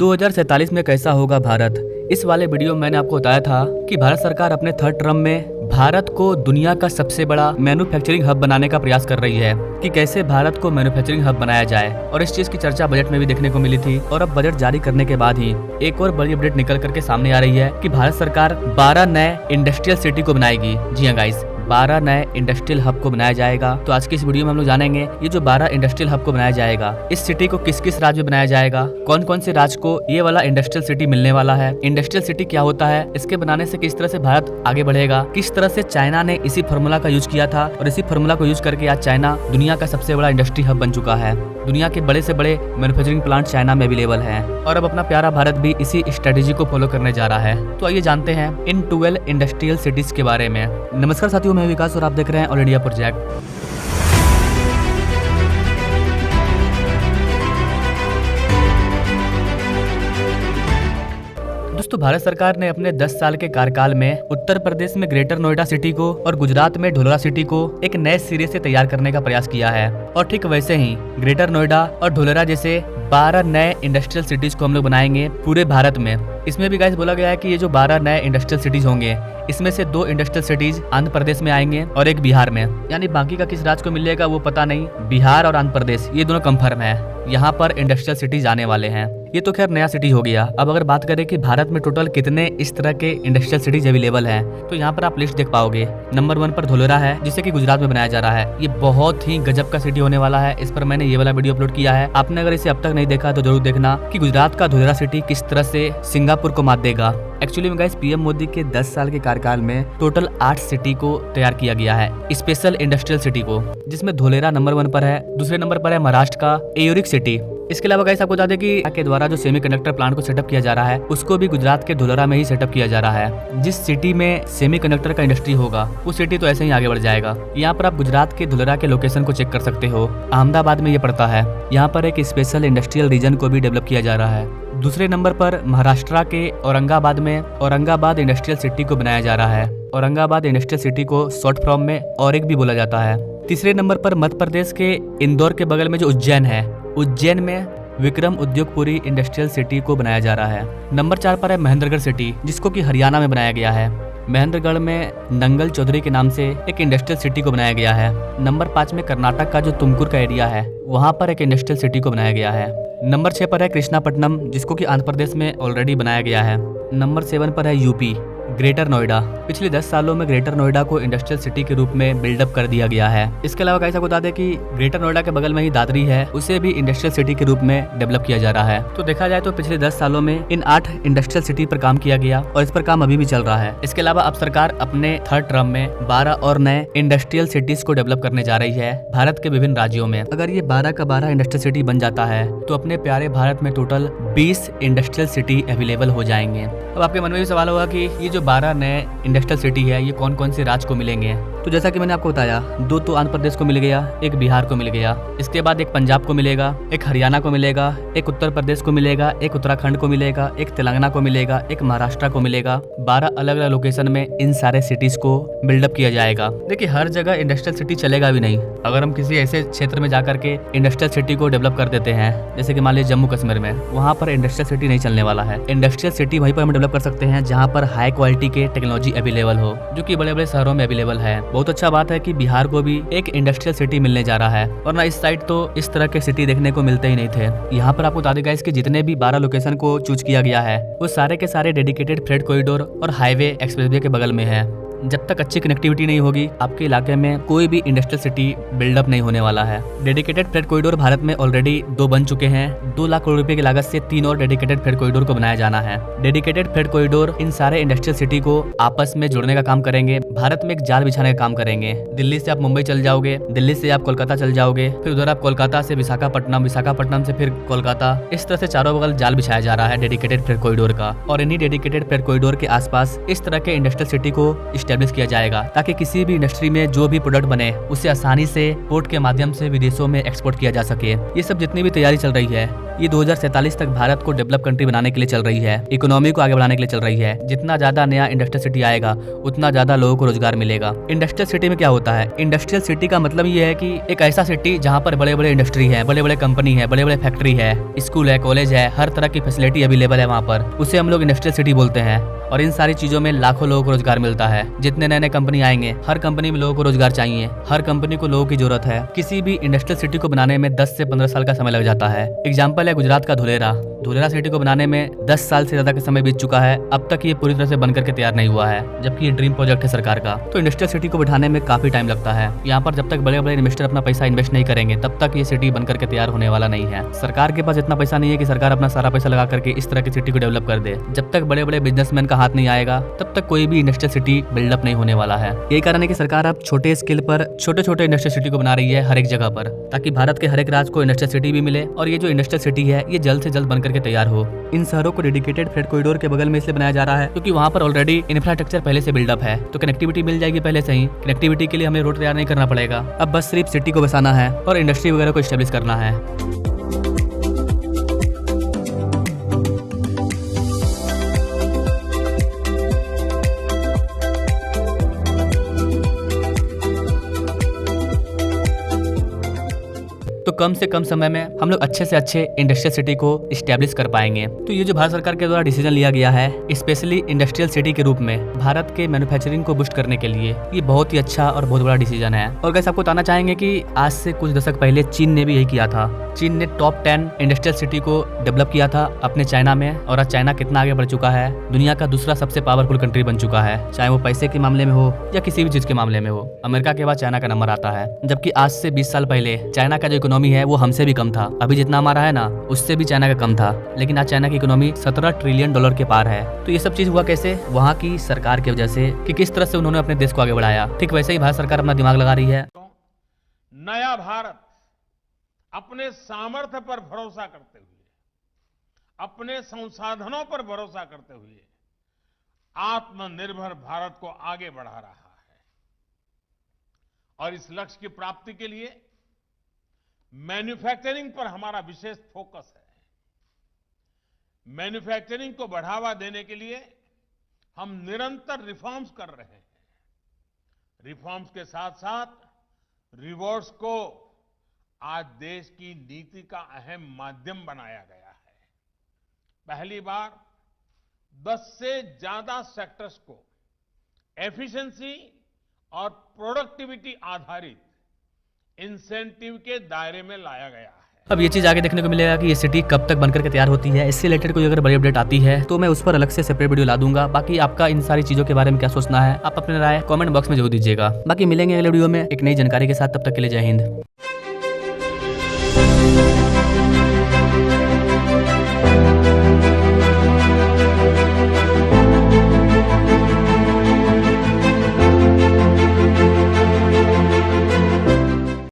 2047 में कैसा होगा भारत। इस वाले वीडियो में मैंने आपको बताया था कि भारत सरकार अपने थर्ड टर्म में भारत को दुनिया का सबसे बड़ा मैन्युफैक्चरिंग हब बनाने का प्रयास कर रही है कि कैसे भारत को मैन्युफैक्चरिंग हब बनाया जाए, और इस चीज की चर्चा बजट में भी देखने को मिली थी। और अब बजट जारी करने के बाद ही एक और बड़ी अपडेट निकल करके सामने आ रही है कि भारत सरकार 12 नए इंडस्ट्रियल सिटी को बनाएगी। जी हाँ गाइस, 12 नए इंडस्ट्रियल हब को बनाया जाएगा। तो आज की इस वीडियो में हम लोग जानेंगे ये जो 12 इंडस्ट्रियल हब को बनाया जाएगा, इस सिटी को किस किस राज्य में बनाया जाएगा, कौन कौन से राज्य को ये वाला इंडस्ट्रियल सिटी मिलने वाला है, इंडस्ट्रियल सिटी क्या होता है, इसके बनाने से किस तरह से भारत आगे बढ़ेगा, किस तरह से चाइना ने इसी फॉर्मूला का यूज किया था और इसी फॉर्मूला को यूज करके आज चाइना दुनिया का सबसे बड़ा इंडस्ट्री हब बन चुका है। दुनिया के बड़े से बड़े मैन्युफैक्चरिंग प्लांट चाइना में अवेलेबल हैं और अब अपना प्यारा भारत भी इसी स्ट्रेटेजी को फॉलो करने जा रहा है। तो आइए जानते हैं इन 12 इंडस्ट्रियल सिटीज के बारे में। नमस्कार साथियों, मैं विकास और आप देख रहे हैं ऑल इंडिया प्रोजेक्ट। दोस्तों, भारत सरकार ने अपने 10 साल के कार्यकाल में उत्तर प्रदेश में ग्रेटर नोएडा सिटी को और गुजरात में ढोलरा सिटी को एक नए सिरे से तैयार करने का प्रयास किया है। और ठीक वैसे ही ग्रेटर नोएडा और ढोलरा जैसे 12 नए इंडस्ट्रियल सिटीज को हम लोग बनाएंगे पूरे भारत में। इसमें भी गाइस बोला गया है कि ये जो 12 नए इंडस्ट्रियल सिटीज होंगे, इसमें से 2 इंडस्ट्रियल सिटीज आंध्र प्रदेश में आएंगे और एक बिहार में। यानी बाकी का किस राज्य को मिलेगा वो पता नहीं। बिहार और आंध्र प्रदेश ये दोनों कंफर्म है, यहाँ पर इंडस्ट्रियल सिटीज आने वाले हैं। ये तो खैर नया सिटी हो गया। अब अगर बात करें कि भारत में टोटल कितने इस तरह के इंडस्ट्रियल सिटीज अवेलेबल हैं, तो यहाँ पर आप लिस्ट देख पाओगे। नंबर 1 पर धोलेरा है, जिसे कि गुजरात में बनाया जा रहा है। ये बहुत ही गजब का सिटी होने वाला है। इस पर मैंने ये वाला वीडियो अपलोड किया है। आपने अगर इसे अब तक नहीं देखा तो जरूर देखना कि गुजरात का धोलेरा सिटी किस तरह से सिंगापुर को मात देगा। एक्चुअली में गाइस, पीएम मोदी के 10 साल के कार्यकाल में टोटल 8 सिटी को तैयार किया गया है, स्पेशल इंडस्ट्रियल सिटी को, जिसमें धोलेरा नंबर 1 पर है। दूसरे नंबर पर है महाराष्ट्र का एयोरिक सिटी। इसके अलावा गाइस आपको बता दें कि के द्वारा जो सेमीकंडक्टर प्लांट को सेटअप किया जा रहा है, उसको भी गुजरात के धोलेरा में ही सेटअप किया जा रहा है। जिस सिटी में सेमीकंडक्टर का इंडस्ट्री होगा, वो सिटी तो ऐसे ही आगे बढ़ जाएगा। यहाँ पर आप गुजरात के धोलेरा के लोकेशन को चेक कर सकते हो। अहमदाबाद में ये पड़ता है। यहाँ पर एक स्पेशल इंडस्ट्रियल रीजन को भी डेवलप किया जा रहा है। दूसरे नंबर पर महाराष्ट्र के औरंगाबाद में औरंगाबाद इंडस्ट्रियल सिटी को बनाया जा रहा है। औरंगाबाद इंडस्ट्रियल सिटी को शॉर्ट फॉर्म में औरिक भी बोला जाता है। तीसरे नंबर पर मध्य प्रदेश के इंदौर के बगल में जो उज्जैन है, उज्जैन में विक्रम उद्योगपुरी इंडस्ट्रियल सिटी को बनाया जा रहा है। नंबर 4 पर है महेंद्रगढ़ सिटी, जिसको कि हरियाणा में बनाया गया है। महेंद्रगढ़ में नंगल चौधरी के नाम से एक इंडस्ट्रियल सिटी को बनाया गया है। नंबर 5 में कर्नाटक का जो तुमकुर का एरिया है, वहाँ पर एक इंडस्ट्रियल सिटी को बनाया गया है। नंबर 6 पर है कृष्णापट्टनम, जिसको कि आंध्र प्रदेश में ऑलरेडी बनाया गया है। नंबर 7 पर है यूपी ग्रेटर नोएडा। पिछले 10 सालों में ग्रेटर नोएडा को इंडस्ट्रियल सिटी के रूप में बिल्डअप कर दिया गया है। इसके अलावा कैसा बता दें कि ग्रेटर नोएडा के बगल में ही दादरी है, उसे भी इंडस्ट्रियल सिटी के रूप में डेवलप किया जा रहा है। तो देखा जाए तो पिछले 10 सालों में इन 8 इंडस्ट्रियल सिटी पर काम किया गया और इस पर काम अभी भी चल रहा है। इसके अलावा अब सरकार अपने थर्ड टर्म में 12 और नए इंडस्ट्रियल सिटीज को डेवलप करने जा रही है भारत के विभिन्न राज्यों में। अगर ये 12 का 12 इंडस्ट्रियल सिटी बन जाता है तो अपने प्यारे भारत में टोटल 20 इंडस्ट्रियल सिटी अवेलेबल हो जाएंगे। अब आपके मन में भी सवाल होगा कि ये जो 12 नए इंडस्ट्रियल सिटी है, ये कौन कौन से राज्य को मिलेंगे। तो जैसा कि मैंने आपको बताया, 2 तो आंध्र प्रदेश को मिल गया, एक बिहार को मिल गया, इसके बाद एक पंजाब को मिलेगा, एक हरियाणा को मिलेगा, एक उत्तर प्रदेश को मिलेगा, एक उत्तराखंड को मिलेगा, एक तेलंगाना को मिलेगा, एक महाराष्ट्र को मिलेगा। 12 अलग अलग लोकेशन में इन सारे सिटीज को बिल्डअप किया जाएगा। देखिए, हर जगह इंडस्ट्रियल सिटी चलेगा भी नहीं। अगर हम किसी ऐसे क्षेत्र में जाकर के इंडस्ट्रियल सिटी को डेवलप कर देते हैं, जैसे कि मान लीजिए जम्मू कश्मीर में, वहाँ पर इंडस्ट्रियल सिटी नहीं चलने वाला है। इंडस्ट्रियल सिटी वहीं पर हम डेवलप कर सकते हैं जहाँ पर हाई क्वालिटी के टेक्नोलॉजी अवेलेबल हो, जो कि बड़े बड़े शहरों में अवेलेबल है। बहुत अच्छा बात है कि बिहार को भी एक इंडस्ट्रियल सिटी मिलने जा रहा है, और ना इस साइड तो इस तरह के सिटी देखने को मिलते ही नहीं थे। यहाँ पर आपको बता देगा इसके जितने भी 12 लोकेशन को चूज किया गया है, वो सारे के सारे डेडिकेटेड फ्रेट कॉरिडोर और हाईवे एक्सप्रेसवे के बगल में है। जब तक अच्छी कनेक्टिविटी नहीं होगी, आपके इलाके में कोई भी इंडस्ट्रियल सिटी बिल्डअप नहीं होने वाला है। डेडिकेटेड फ्रेट कॉरिडोर भारत में ऑलरेडी 2 बन चुके हैं। 2 लाख करोड़ रुपए की लागत से 3 और डेडिकेटेड फ्रेट कॉरिडोर को बनाया जाना है। डेडिकेटेड फ्रेट कॉरिडोर इन सारे इंडस्ट्रियल सिटी को आपस में जोड़ने का काम करेंगे। भारत में एक जाल बिछाने का काम करेंगे। दिल्ली से आप मुंबई चल जाओगे, दिल्ली से आप कोलकाता चल जाओगे, फिर उधर आप कोलकाता से विशाखापट्टनम, विशाखापट्टनम से फिर कोलकाता। इस तरह से चारों बगल जाल बिछाया जा रहा है डेडिकेटेड फ्रेट कॉरिडोर का। और इन्हीं डेडिकेटेड फ्रेट कॉरिडोर के आसपास इस तरह के इंडस्ट्रियल सिटी को स्टैब्लिश किया जाएगा, ताकि किसी भी इंडस्ट्री में जो भी प्रोडक्ट बने उसे आसानी से पोर्ट के माध्यम से विदेशों में एक्सपोर्ट किया जा सके। ये सब जितनी भी तैयारी चल रही है, ये 2047 तक भारत को डेवलप कंट्री बनाने के लिए चल रही है, इकोनॉमी को आगे बढ़ाने के लिए चल रही है। जितना ज्यादा नया इंडस्ट्रियल सिटी आएगा उतना ज्यादा लोगों को रोजगार मिलेगा। इंडस्ट्रियल सिटी में क्या होता है? इंडस्ट्रियल सिटी का मतलब ये है कि एक ऐसा सिटी जहाँ पर बड़े बड़े इंडस्ट्री है, बड़े बड़े कंपनी है, बड़े बड़े फैक्ट्री है, स्कूल है, कॉलेज है, हर तरह की फैसिलिटी अवेलेबल है वहाँ पर। उसे हम लोग इंडस्ट्रियल सिटी बोलते हैं। और इन सारी चीजों में लाखों लोगों को रोजगार मिलता है। जितने नए नए कंपनी आएंगे, हर कंपनी में लोगों को रोजगार चाहिए, हर कंपनी को लोगों की जरूरत है। किसी भी इंडस्ट्रियल सिटी को बनाने में 10 से 15 साल का समय लग जाता है। एग्जाम्पल है गुजरात का धुलेरा सिटी को बनाने में 10 साल से ज्यादा का समय बीत चुका है। अब तक ये पूरी तरह से बनकर के तैयार नहीं हुआ है, जबकि ये ड्रीम प्रोजेक्ट है सरकार का। तो इंडस्ट्रियल सिटी को बिठाने में काफी टाइम लगता है। यहाँ पर जब तक बड़े बड़े इन्वेस्टर अपना पैसा इन्वेस्ट नहीं करेंगे तब तक ये सिटी बनकर के तैयार होने वाला नहीं है। सरकार के पास इतना पैसा नहीं है कि सरकार अपना सारा पैसा लगा करके इस तरह की सिटी को डेवलप कर दे। जब तक बड़े बड़े बिजनेसमैन का हाथ नहीं आएगा तब तक कोई भी इंडस्ट्रियल सिटी बिल्डअप नहीं होने वाला है। यही कारण है कि सरकार अब छोटे स्केल पर छोटे छोटे इंडस्ट्रियल सिटी को बना रही है हर एक जगह पर, ताकि भारत के हर एक राज्य को इंडस्ट्रियल सिटी भी मिले। और ये जो इंडस्ट्रियल सिटी है ये जल्द से जल्द बनकर के तैयार हो। इन शहरों को डेडिकेटेड फ्रेट कॉरिडोर के बगल में इसलिए बनाया जा रहा है क्योंकि वहाँ पर ऑलरेडी इंफ्रास्ट्रक्चर पहले से बिल्डअप है, तो कनेक्टिविटी मिल जाएगी पहले से ही। कनेक्टिविटी के लिए हमें रोड तैयार नहीं करना पड़ेगा। अब बस सिर्फ सिटी को बसाना है और इंडस्ट्री वगैरह को स्टेब्लिश करना है। तो कम से कम समय में हम लोग अच्छे से अच्छे इंडस्ट्रियल सिटी को स्टैब्लिश कर पाएंगे। तो ये जो भारत सरकार के द्वारा डिसीजन लिया गया है स्पेशली इंडस्ट्रियल सिटी के रूप में भारत के मैन्युफैक्चरिंग को बूस्ट करने के लिए, ये बहुत ही अच्छा और बहुत बड़ा डिसीजन है। और गाइस आपको बताना चाहेंगे कि आज से कुछ दशक पहले चीन ने भी यही किया था। चीन ने टॉप 10 इंडस्ट्रियल सिटी को डेवलप किया था अपने चाइना में, और आज चाइना कितना आगे बढ़ चुका है, दुनिया का दूसरा सबसे पावरफुल कंट्री बन चुका है। चाहे वो पैसे के मामले में हो या किसी भी चीज के मामले में हो, अमेरिका के बाद चाइना का नंबर आता है। जबकि आज से 20 साल पहले चाइना का जो इकोनॉमी है वो हमसे भी कम था। अभी जितना हमारा है ना उससे भी चाइना का कम था, लेकिन आज चाइना की इकोनॉमी $17 ट्रिलियन के पार है। तो ये सब चीज हुआ कैसे? वहाँ की सरकार की वजह से, कि किस तरह से उन्होंने अपने देश को आगे बढ़ाया। ठीक वैसे ही भारत सरकार अपना दिमाग लगा रही है। नया भारत अपने सामर्थ्य पर भरोसा करते हुए, अपने संसाधनों पर भरोसा करते हुए आत्मनिर्भर भारत को आगे बढ़ा रहा है। और इस लक्ष्य की प्राप्ति के लिए मैन्युफैक्चरिंग पर हमारा विशेष फोकस है। मैन्युफैक्चरिंग को बढ़ावा देने के लिए हम निरंतर रिफॉर्म्स कर रहे हैं। रिफॉर्म्स के साथ साथ रिवॉर्ड्स को आज देश की नीति का अहम माध्यम बनाया गया है। पहली बार 10 से ज्यादा सेक्टर्स को एफिशिएंसी और प्रोडक्टिविटी आधारित इंसेंटिव के दायरे में लाया गया है। अब ये चीज आगे देखने को मिलेगा कि ये सिटी कब तक बनकर के तैयार होती है। इससे रिलेटेड कोई अगर बड़ी अपडेट आती है तो मैं उस पर अलग से सेपरेट वीडियो ला दूंगा। बाकी आपका इन सारी चीजों के बारे में क्या सोचना है, आप अपने राय कमेंट बॉक्स में जरूर दीजिएगा। बाकी मिलेंगे अगले वीडियो में एक नई जानकारी के साथ। तब तक के लिए जय हिंद।